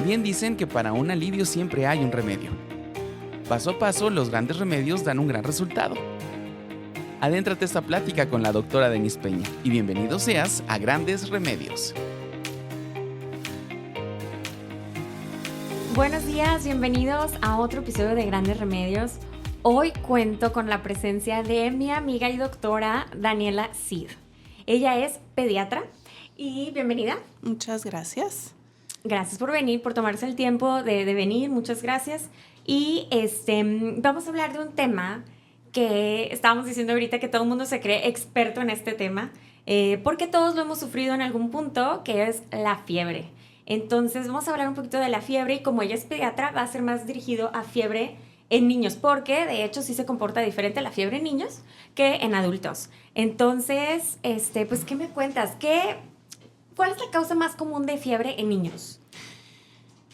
bien dicen que para un alivio siempre hay un remedio. Paso a paso, los grandes remedios dan un gran resultado. Adéntrate a esta plática con la doctora Denise Peña y bienvenido seas a Grandes Remedios. Buenos días, bienvenidos a otro episodio de Grandes Remedios. Hoy cuento con la presencia de mi amiga y doctora Daniela Cid. Ella es pediatra y bienvenida. Muchas gracias. Gracias por venir, por tomarse el tiempo de venir, muchas gracias. Y vamos a hablar de un tema que estábamos diciendo ahorita que todo el mundo se cree experto en este tema, porque todos lo hemos sufrido en algún punto, que es la fiebre. Entonces vamos a hablar un poquito de la fiebre y como ella es pediatra va a ser más dirigido a fiebre en niños, porque de hecho sí se comporta diferente la fiebre en niños que en adultos. Entonces, pues, ¿qué me cuentas? ¿Cuál es la causa más común de fiebre en niños?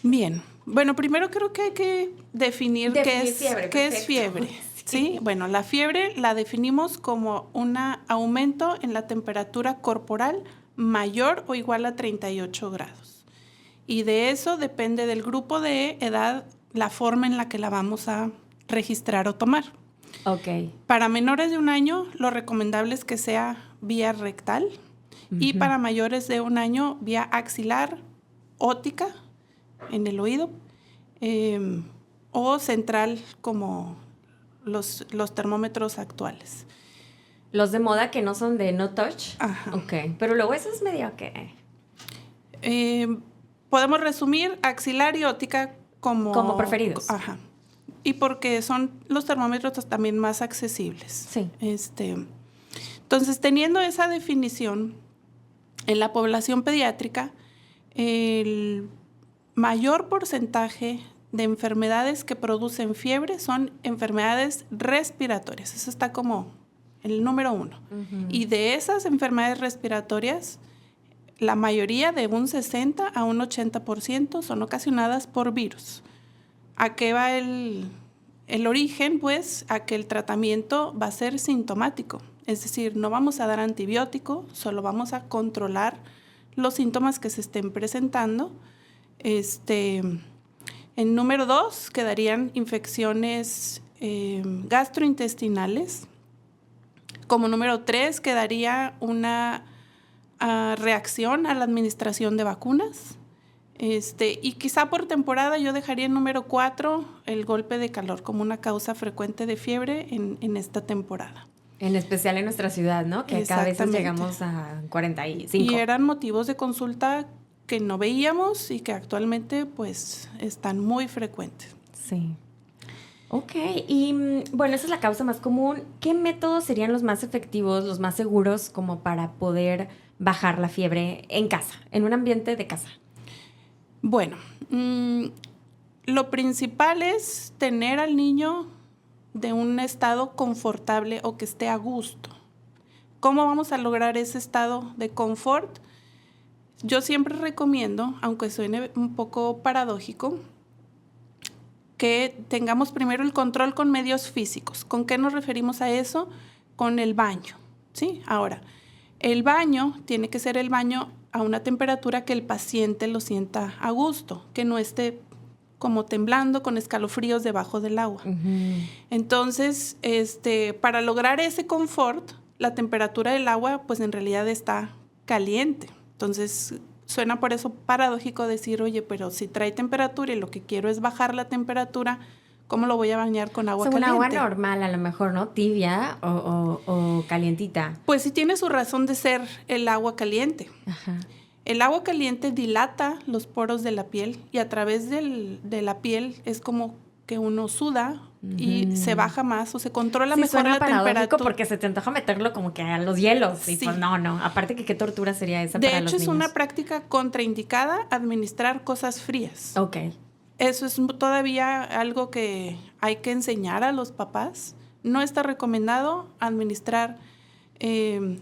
Bien, bueno, primero creo que hay que definir qué es fiebre. ¿Sí? Bueno, la fiebre la definimos como un aumento en la temperatura corporal mayor o igual a 38 grados. Y de eso depende del grupo de edad la forma en la que la vamos a registrar o tomar. Ok. Para menores de 1 año, lo recomendable es que sea vía rectal y para mayores de 1 año, vía axilar, óptica, en el oído, o central como los termómetros actuales. Los de moda que no son de no touch. Ajá. Ok, pero luego eso es medio que... Podemos resumir axilar y óptica como preferidos. Ajá. Y porque son los termómetros también más accesibles. Sí. Entonces, teniendo esa definición, en la población pediátrica, el mayor porcentaje de enfermedades que producen fiebre son enfermedades respiratorias. Eso está como el número 1. Uh-huh. Y de esas enfermedades respiratorias, la mayoría, de un 60 a un 80%, son ocasionadas por virus. ¿A qué va el origen? Pues a que el tratamiento va a ser sintomático. Es decir, no vamos a dar antibiótico, solo vamos a controlar los síntomas que se estén presentando. En número 2 quedarían infecciones gastrointestinales. Como número 3 quedaría una reacción a la administración de vacunas. Y quizá por temporada yo dejaría en número 4 el golpe de calor como una causa frecuente de fiebre en esta temporada. En especial en nuestra ciudad, ¿no? Que cada vez llegamos a 45. Y eran motivos de consulta que no veíamos y que actualmente pues están muy frecuentes. Sí. Ok, y bueno, esa es la causa más común. ¿Qué métodos serían los más efectivos, los más seguros como para poder bajar la fiebre en casa, en un ambiente de casa? Bueno, lo principal es tener al niño de un estado confortable o que esté a gusto. ¿Cómo vamos a lograr ese estado de confort? Yo siempre recomiendo, aunque suene un poco paradójico, que tengamos primero el control con medios físicos. ¿Con qué nos referimos a eso? Con el baño, ¿sí? Ahora, el baño tiene que ser el baño a una temperatura que el paciente lo sienta a gusto, que no esté como temblando con escalofríos debajo del agua. Uh-huh. Entonces, para lograr ese confort, la temperatura del agua, pues en realidad está caliente. Entonces, suena por eso paradójico decir, oye, pero si trae temperatura y lo que quiero es bajar la temperatura, ¿cómo lo voy a bañar con agua caliente? Un agua normal, a lo mejor, ¿no? Tibia o calientita. Pues sí tiene su razón de ser el agua caliente. Ajá. El agua caliente dilata los poros de la piel y a través de la piel es como que uno suda y se baja más o se controla mejor la temperatura. Porque se te antoja meterlo como que a los hielos. Sí. Y pues no. Aparte que qué tortura sería esa para los niños. De hecho, es una práctica contraindicada administrar cosas frías. Ok. Eso es todavía algo que hay que enseñar a los papás. No está recomendado administrar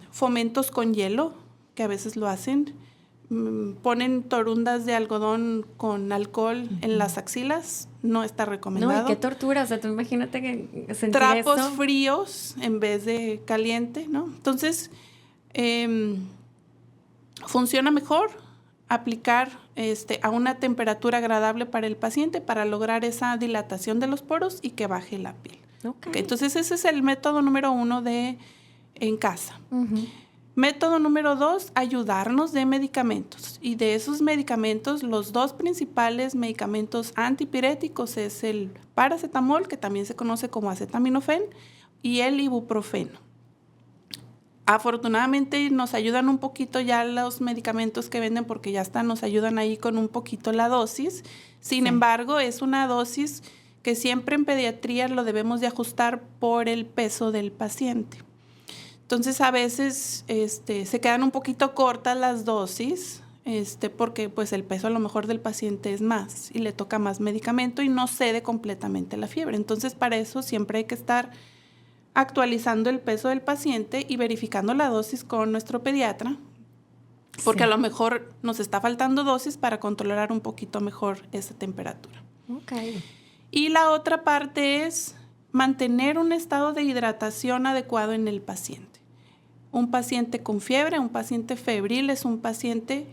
fomentos con hielo, que a veces lo hacen. Ponen torundas de algodón con alcohol en las axilas, no está recomendado. No, y qué tortura, o sea, tú imagínate que sentir trapos eso. Fríos en vez de caliente, ¿no? Entonces, funciona mejor aplicar a una temperatura agradable para el paciente para lograr esa dilatación de los poros y que baje la piel. Okay. Entonces, ese es el método número 1 en casa. Uh-huh. Método número 2, ayudarnos de medicamentos. Y de esos medicamentos, los 2 principales medicamentos antipiréticos es el paracetamol, que también se conoce como acetaminofén, y el ibuprofeno. Afortunadamente nos ayudan un poquito ya los medicamentos que venden porque ya nos ayudan ahí con un poquito la dosis. Sin embargo, es una dosis que siempre en pediatría lo debemos de ajustar por el peso del paciente. Entonces, a veces se quedan un poquito cortas las dosis porque pues el peso a lo mejor del paciente es más y le toca más medicamento y no cede completamente la fiebre. Entonces, para eso siempre hay que estar actualizando el peso del paciente y verificando la dosis con nuestro pediatra, porque a lo mejor nos está faltando dosis para controlar un poquito mejor esa temperatura. Okay. Y la otra parte es mantener un estado de hidratación adecuado en el paciente. Un paciente con fiebre, un paciente febril es un paciente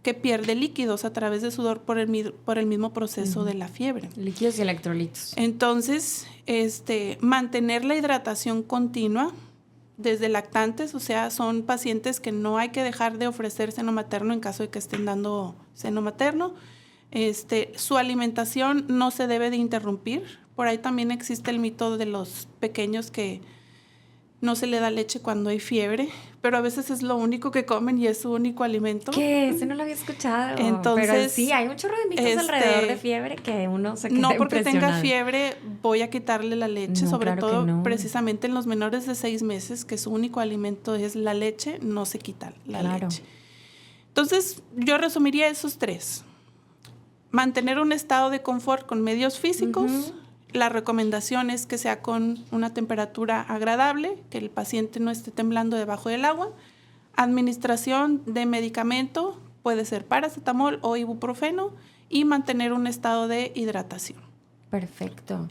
que pierde líquidos a través de sudor por el mismo proceso de la fiebre. Líquidos y electrolitos. Entonces, mantener la hidratación continua desde lactantes, o sea, son pacientes que no hay que dejar de ofrecer seno materno en caso de que estén dando seno materno. Su alimentación no se debe de interrumpir. Por ahí también existe el mito de los pequeños que no se le da leche cuando hay fiebre, pero a veces es lo único que comen y es su único alimento. ¿Qué? Ese no lo había escuchado. Entonces, pero sí, hay un chorro de mitos alrededor de fiebre que uno se queda no porque impresionado. tenga fiebre voy a quitarle la leche, No, sobre claro todo que no. precisamente en los menores de 6 meses, que su único alimento es la leche, no se quita la leche. Entonces, yo resumiría esos 3. Mantener un estado de confort con medios físicos. La recomendación es que sea con una temperatura agradable, que el paciente no esté temblando debajo del agua. Administración de medicamento, puede ser paracetamol o ibuprofeno, y mantener un estado de hidratación. Perfecto.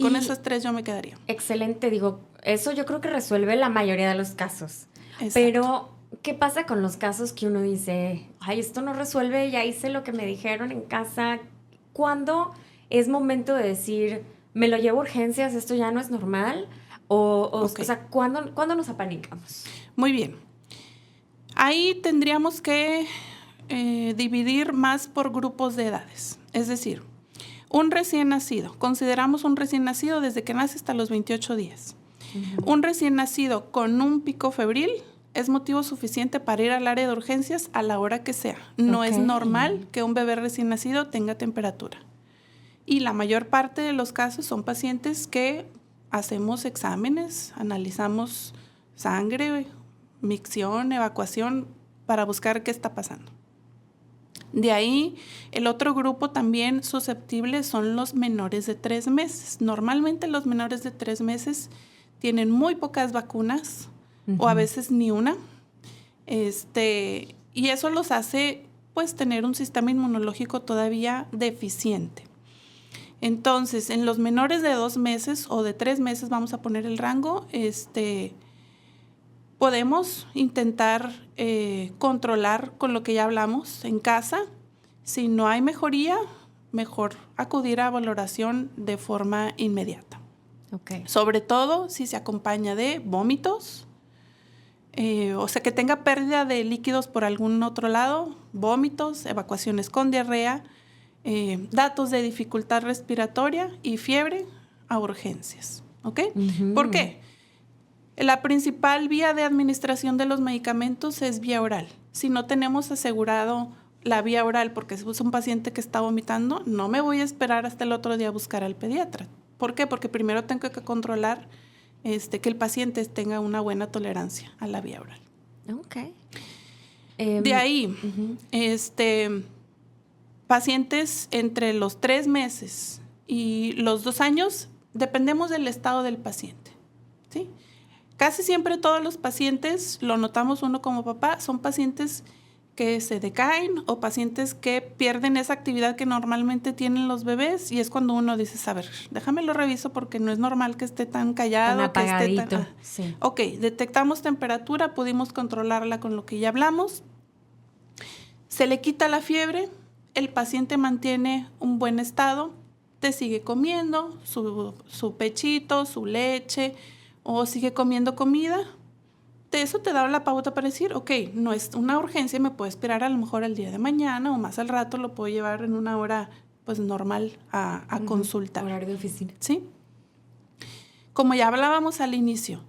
Con esas 3 yo me quedaría. Excelente, digo, eso yo creo que resuelve la mayoría de los casos. Exacto. Pero, ¿qué pasa con los casos que uno dice, ay, esto no resuelve, ya hice lo que me dijeron en casa? ¿Cuándo es momento de decir, me lo llevo a urgencias, esto ya no es normal? O sea, ¿cuándo nos apanicamos? Muy bien. Ahí tendríamos que dividir más por grupos de edades. Es decir, un recién nacido. Consideramos un recién nacido desde que nace hasta los 28 días. Un recién nacido con un pico febril es motivo suficiente para ir al área de urgencias a la hora que sea. No es normal que un bebé recién nacido tenga temperatura. Y la mayor parte de los casos son pacientes que hacemos exámenes, analizamos sangre, micción, evacuación, para buscar qué está pasando. De ahí, el otro grupo también susceptible son los menores de 3 meses. Normalmente los menores de 3 meses tienen muy pocas vacunas o a veces ni una. Y eso los hace pues tener un sistema inmunológico todavía deficiente. Entonces, en los menores de 2 meses o de 3 meses, vamos a poner el rango, podemos intentar controlar con lo que ya hablamos en casa. Si no hay mejoría, mejor acudir a valoración de forma inmediata. Okay. Sobre todo si se acompaña de vómitos, o sea, que tenga pérdida de líquidos por algún otro lado, vómitos, evacuaciones con diarrea, datos de dificultad respiratoria y fiebre, a urgencias. ¿Ok? ¿Por qué? La principal vía de administración de los medicamentos es vía oral. Si no tenemos asegurado la vía oral porque es un paciente que está vomitando, no me voy a esperar hasta el otro día a buscar al pediatra. ¿Por qué? Porque primero tengo que controlar que el paciente tenga una buena tolerancia a la vía oral. Ok. De ahí, pacientes entre los 3 meses y los 2 años, dependemos del estado del paciente, ¿sí? Casi siempre todos los pacientes, lo notamos uno como papá, son pacientes que se decaen o pacientes que pierden esa actividad que normalmente tienen los bebés, y es cuando uno dice, a ver, déjame lo reviso porque no es normal que esté tan callado. Tan apagadito, que esté sí. Ok, detectamos temperatura, pudimos controlarla con lo que ya hablamos. Se le quita la fiebre, el paciente mantiene un buen estado, te sigue comiendo su pechito, su leche, o sigue comiendo comida. Eso te da la pauta para decir, ok, no es una urgencia, me puedo esperar a lo mejor al día de mañana o más al rato, lo puedo llevar en una hora pues normal a consulta. Horario de oficina. ¿Sí? Como ya hablábamos al inicio,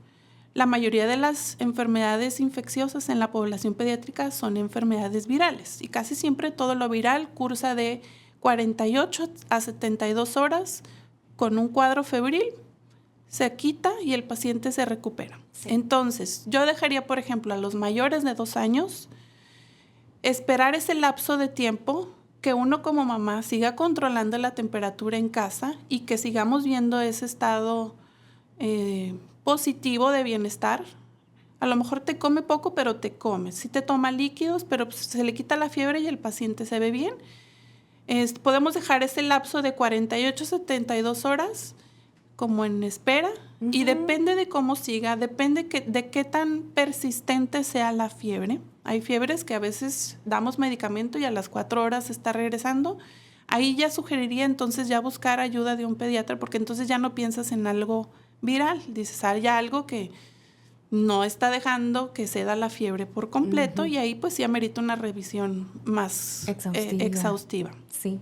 la mayoría de las enfermedades infecciosas en la población pediátrica son enfermedades virales y casi siempre todo lo viral cursa de 48 a 72 horas con un cuadro febril, se quita y el paciente se recupera. Sí. Entonces, yo dejaría, por ejemplo, a los mayores de 2 años esperar ese lapso de tiempo que uno como mamá siga controlando la temperatura en casa y que sigamos viendo ese estado positivo de bienestar. A lo mejor te come poco, pero te come. Sí te toma líquidos, pero se le quita la fiebre y el paciente se ve bien. Podemos dejar ese lapso de 48 a 72 horas como en espera y depende de cómo siga, depende de qué tan persistente sea la fiebre. Hay fiebres que a veces damos medicamento y a las 4 horas está regresando. Ahí ya sugeriría entonces ya buscar ayuda de un pediatra porque entonces ya no piensas en algo viral. Dices, hay algo que no está dejando que ceda la fiebre por completo y ahí pues sí amerita una revisión más exhaustiva. Sí.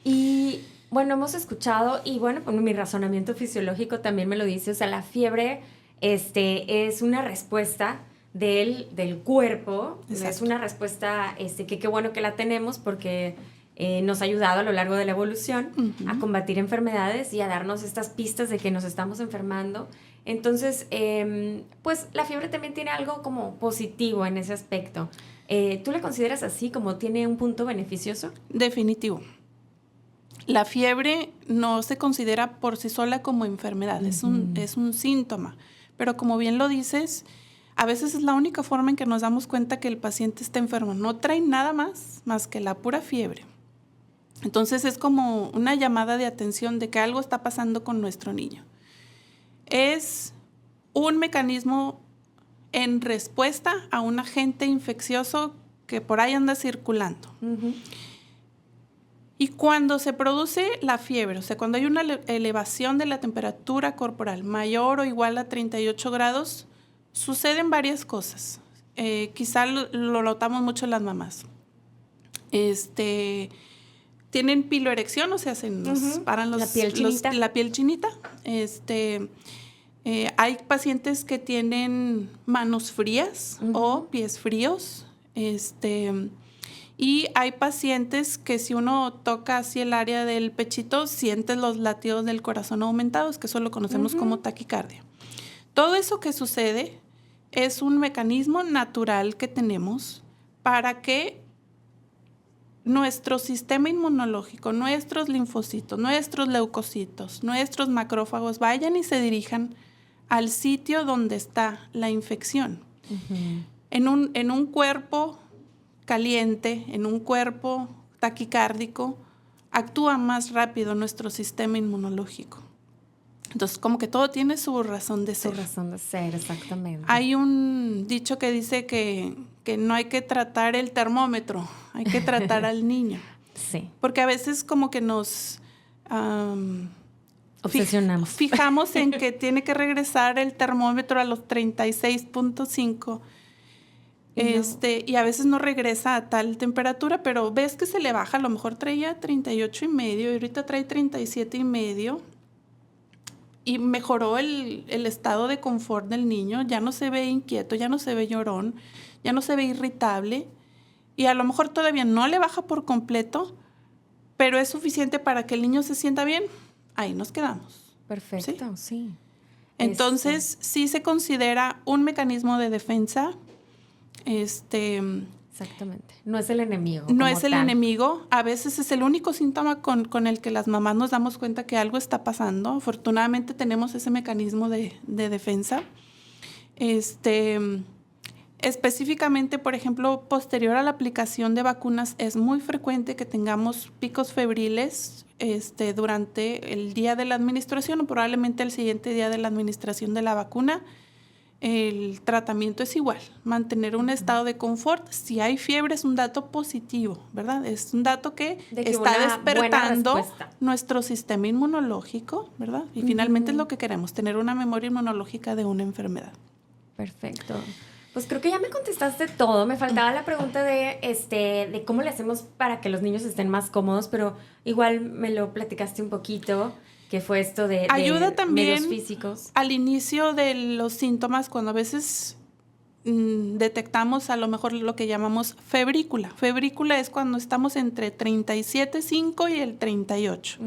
Y bueno, hemos escuchado y bueno, pues mi razonamiento fisiológico también me lo dice, o sea, la fiebre es una respuesta del cuerpo. Exacto. Es una respuesta que qué bueno que la tenemos porque nos ha ayudado a lo largo de la evolución a combatir enfermedades y a darnos estas pistas de que nos estamos enfermando. Entonces, pues la fiebre también tiene algo como positivo en ese aspecto. ¿Tú la consideras así, como tiene un punto beneficioso? Definitivo. La fiebre no se considera por sí sola como enfermedad, es un síntoma. Pero como bien lo dices, a veces es la única forma en que nos damos cuenta que el paciente está enfermo. No trae nada más que la pura fiebre. Entonces es como una llamada de atención de que algo está pasando con nuestro niño. Es un mecanismo en respuesta a un agente infeccioso que por ahí anda circulando. Y cuando se produce la fiebre, o sea, cuando hay una elevación de la temperatura corporal mayor o igual a 38 grados, suceden varias cosas. Quizá lo notamos mucho en las mamás. Tienen piloerección, o sea, se nos paran la piel chinita. Hay pacientes que tienen manos frías o pies fríos. Y hay pacientes que si uno toca así el área del pechito, sientes los latidos del corazón aumentados, que eso lo conocemos como taquicardia. Todo eso que sucede es un mecanismo natural que tenemos para que nuestro sistema inmunológico, nuestros linfocitos, nuestros leucocitos, nuestros macrófagos vayan y se dirijan al sitio donde está la infección. En un cuerpo caliente, en un cuerpo taquicárdico, actúa más rápido nuestro sistema inmunológico. Entonces, como que todo tiene su razón de ser. Su razón de ser, exactamente. Hay un dicho que dice que no hay que tratar el termómetro, hay que tratar al niño. Sí. Porque a veces como que nos obsesionamos. Fijamos en que tiene que regresar el termómetro a los 36.5 y a veces no regresa a tal temperatura, pero ves que se le baja, a lo mejor traía 38.5 y ahorita trae 37.5 y mejoró el estado de confort del niño, ya no se ve inquieto, ya no se ve llorón, ya no se ve irritable y a lo mejor todavía no le baja por completo, pero es suficiente para que el niño se sienta bien. Ahí nos quedamos. Perfecto, sí. Entonces, sí se considera un mecanismo de defensa. Exactamente. No es el enemigo. No es el enemigo. A veces es el único síntoma con el que las mamás nos damos cuenta que algo está pasando. Afortunadamente tenemos ese mecanismo de defensa. Específicamente, por ejemplo, posterior a la aplicación de vacunas, es muy frecuente que tengamos picos febriles durante el día de la administración o probablemente el siguiente día de la administración de la vacuna. el tratamiento es igual, mantener un estado de confort. Si hay fiebre es un dato positivo, ¿verdad? Es un dato que está despertando nuestro sistema inmunológico, ¿verdad? Y finalmente es lo que queremos, tener una memoria inmunológica de una enfermedad. Perfecto. Pues creo que ya me contestaste todo. Me faltaba la pregunta de cómo le hacemos para que los niños estén más cómodos, pero igual me lo platicaste un poquito. Que fue esto de ayuda también medios físicos. Al inicio de los síntomas, cuando a veces detectamos a lo mejor lo que llamamos febrícula. Febrícula es cuando estamos entre 37.5 y el 38.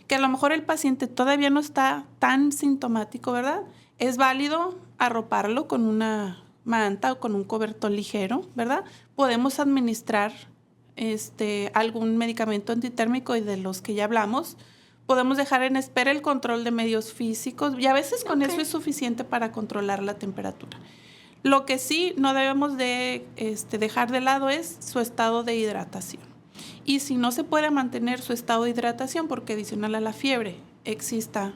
Que a lo mejor el paciente todavía no está tan sintomático, ¿verdad? Es válido arroparlo con una manta o con un cobertor ligero, ¿verdad? Podemos administrar algún medicamento antitérmico y de los que ya hablamos. Podemos dejar en espera el control de medios físicos y a veces con eso es suficiente para controlar la temperatura. Lo que sí no debemos de dejar de lado es su estado de hidratación. Y si no se puede mantener su estado de hidratación porque adicional a la fiebre exista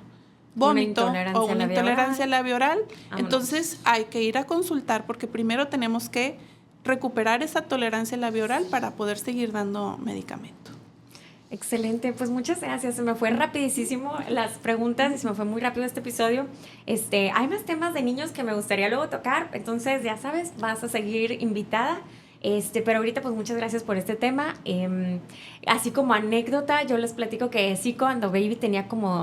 vómito o una intolerancia labioral, entonces hay que ir a consultar porque primero tenemos que recuperar esa tolerancia labioral para poder seguir dando medicamento. Excelente, pues muchas gracias. Se me fue rapidísimo las preguntas y se me fue muy rápido este episodio. Hay más temas de niños que me gustaría luego tocar, entonces ya sabes, vas a seguir invitada. Pero ahorita pues muchas gracias por este tema. Así como anécdota, yo les platico que sí, cuando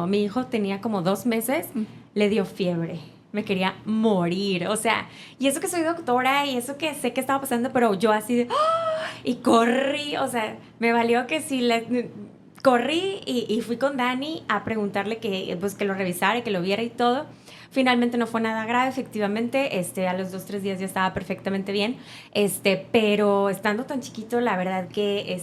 mi hijo tenía como 2 meses, le dio fiebre. Me quería morir, o sea, y eso que soy doctora y eso que sé que estaba pasando, pero yo así de, ¡oh! Y corrí, o sea, me valió que sí, corrí y fui con Dani a preguntarle que lo revisara y que lo viera y todo. Finalmente no fue nada grave, efectivamente, a los 2-3 días ya estaba perfectamente bien, pero estando tan chiquito, la verdad que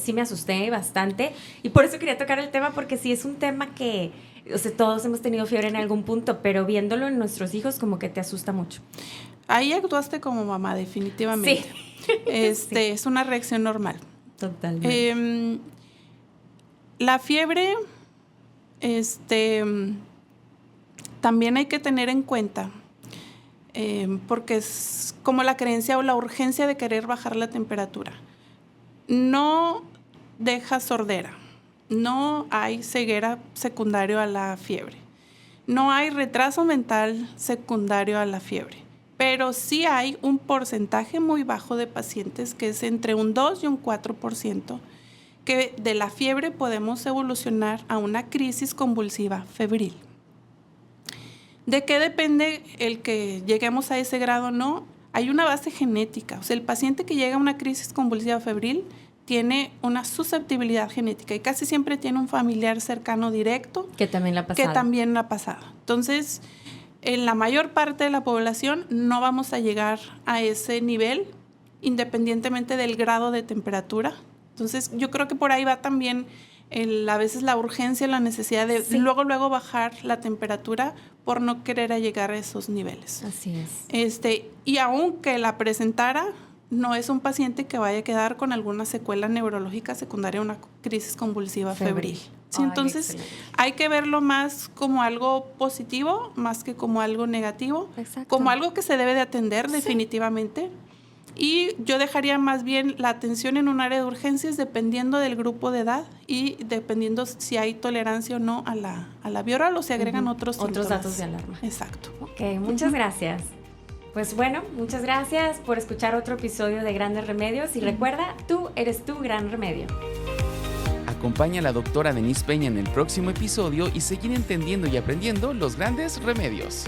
sí me asusté bastante y por eso quería tocar el tema, porque sí es un tema que, o sea, todos hemos tenido fiebre en algún punto, pero viéndolo en nuestros hijos como que te asusta mucho. Ahí actuaste como mamá, definitivamente. Sí. Sí. Es una reacción normal. Totalmente. La fiebre, también hay que tener en cuenta, porque es como la creencia o la urgencia de querer bajar la temperatura. No deja sordera, no hay ceguera secundario a la fiebre, no hay retraso mental secundario a la fiebre, pero sí hay un porcentaje muy bajo de pacientes, que es entre un 2 y un 4%, que de la fiebre podemos evolucionar a una crisis convulsiva febril. ¿De qué depende el que lleguemos a ese grado o no? Hay una base genética. O sea, el paciente que llega a una crisis convulsiva febril tiene una susceptibilidad genética y casi siempre tiene un familiar cercano directo que también la ha pasado. Entonces, en la mayor parte de la población no vamos a llegar a ese nivel independientemente del grado de temperatura. Entonces, yo creo que por ahí va también a veces la urgencia, la necesidad de luego bajar la temperatura por no querer llegar a esos niveles. Así es. Y aunque la presentara, no es un paciente que vaya a quedar con alguna secuela neurológica secundaria a una crisis convulsiva febril. Sí, entonces excelente. Hay que verlo más como algo positivo, más que como algo negativo. Exacto. Como algo que se debe de atender definitivamente. Y yo dejaría más bien la atención en un área de urgencias dependiendo del grupo de edad y dependiendo si hay tolerancia o no a la vía oral o se agregan otros datos de alarma. Exacto. Ok, muchas gracias. Pues bueno, muchas gracias por escuchar otro episodio de Grandes Remedios y recuerda, tú eres tu gran remedio. Acompaña a la doctora Denise Peña en el próximo episodio y seguir entendiendo y aprendiendo los grandes remedios.